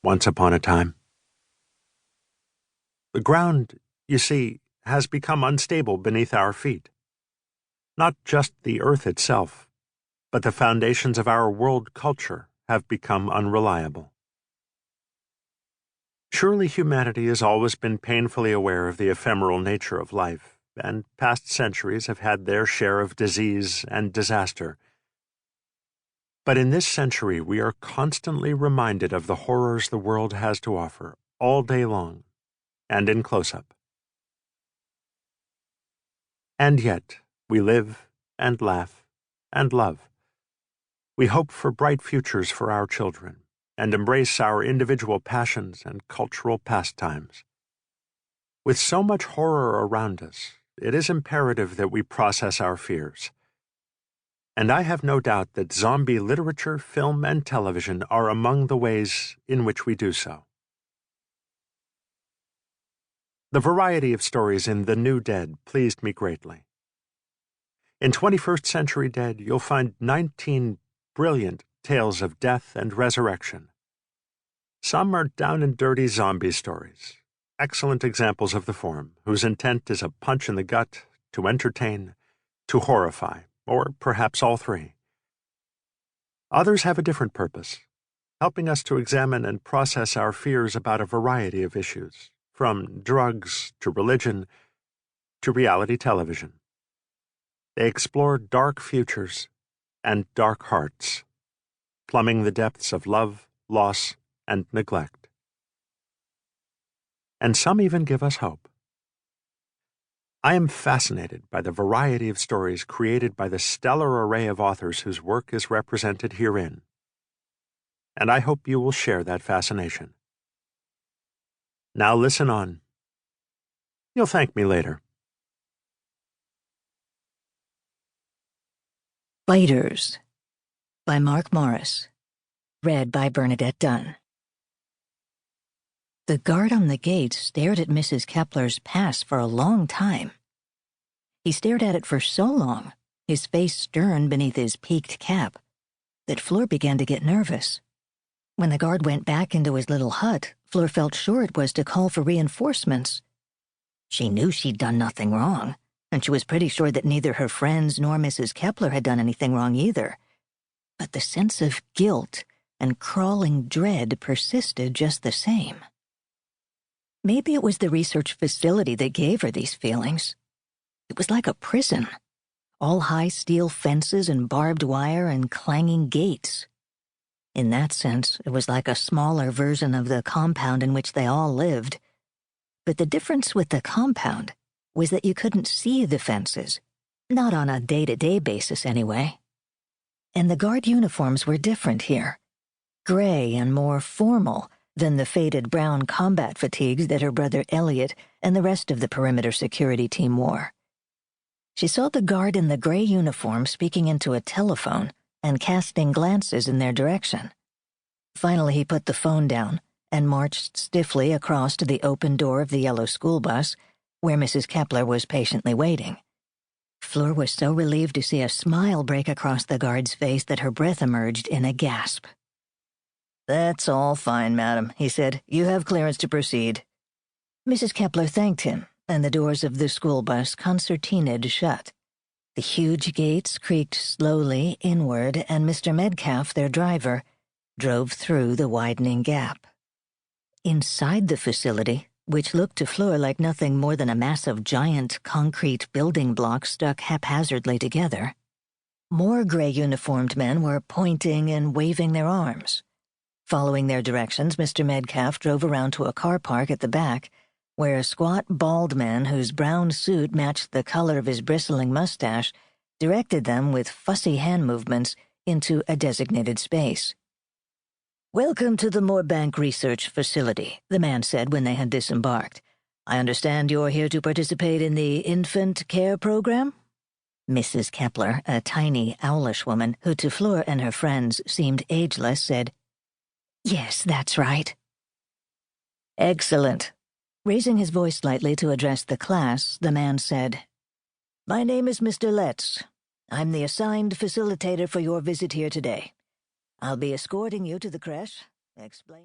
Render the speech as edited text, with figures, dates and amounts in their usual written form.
once upon a time. The ground, you see, has become unstable beneath our feet. Not just the earth itself, but the foundations of our world culture have become unreliable. Surely humanity has always been painfully aware of the ephemeral nature of life, and past centuries have had their share of disease and disaster. But in this century, we are constantly reminded of the horrors the world has to offer, all day long, and in close-up. And yet, we live and laugh and love. We hope for bright futures for our children, and embrace our individual passions and cultural pastimes. With so much horror around us, it is imperative that we process our fears. And I have no doubt that zombie literature, film, and television are among the ways in which we do so. The variety of stories in The New Dead pleased me greatly. In 21st Century Dead, you'll find 19 brilliant tales of death and resurrection. Some are down-and-dirty zombie stories, excellent examples of the form, whose intent is a punch in the gut, to entertain, to horrify, or perhaps all three. Others have a different purpose, helping us to examine and process our fears about a variety of issues, from drugs to religion to reality television. They explore dark futures and dark hearts, plumbing the depths of love, loss, and neglect. And some even give us hope. I am fascinated by the variety of stories created by the stellar array of authors whose work is represented herein, and I hope you will share that fascination. Now listen on. You'll thank me later. Biters by Mark Morris. Read by Bernadette Dunne. The guard on the gate stared at Mrs. Kepler's pass for a long time. He stared at it for so long, his face stern beneath his peaked cap, that Fleur began to get nervous. When the guard went back into his little hut, Fleur felt sure it was to call for reinforcements. She knew she'd done nothing wrong, and she was pretty sure that neither her friends nor Mrs. Kepler had done anything wrong either. But the sense of guilt and crawling dread persisted just the same. Maybe it was the research facility that gave her these feelings. It was like a prison, all high steel fences and barbed wire and clanging gates. In that sense, it was like a smaller version of the compound in which they all lived. But the difference with the compound was that you couldn't see the fences, not on a day-to-day basis anyway. And the guard uniforms were different here, gray and more formal than the faded brown combat fatigues that her brother Elliot and the rest of the perimeter security team wore. She saw the guard in the gray uniform speaking into a telephone and casting glances in their direction. Finally, he put the phone down and marched stiffly across to the open door of the yellow school bus, where Mrs. Kepler was patiently waiting. Fleur was so relieved to see a smile break across the guard's face that her breath emerged in a gasp. "That's all fine, madam," he said. "You have clearance to proceed." Mrs. Kepler thanked him, and the doors of the school bus concertinaed shut. The huge gates creaked slowly inward, and Mr. Medcalf, their driver, drove through the widening gap. Inside the facility, which looked to Fleur like nothing more than a mass of giant concrete building blocks stuck haphazardly together, more gray-uniformed men were pointing and waving their arms. Following their directions, Mr. Medcalf drove around to a car park at the back, where a squat, bald man whose brown suit matched the color of his bristling mustache directed them with fussy hand movements into a designated space. "Welcome to the Moorbank Research Facility," the man said when they had disembarked. "I understand you're here to participate in the infant care program?" Mrs. Kepler, a tiny, owlish woman who to Fleur and her friends seemed ageless, said, "Yes, that's right." "Excellent." Raising his voice slightly to address the class, the man said, "My name is Mr. Letts. I'm the assigned facilitator for your visit here today. I'll be escorting you to the creche. Explain."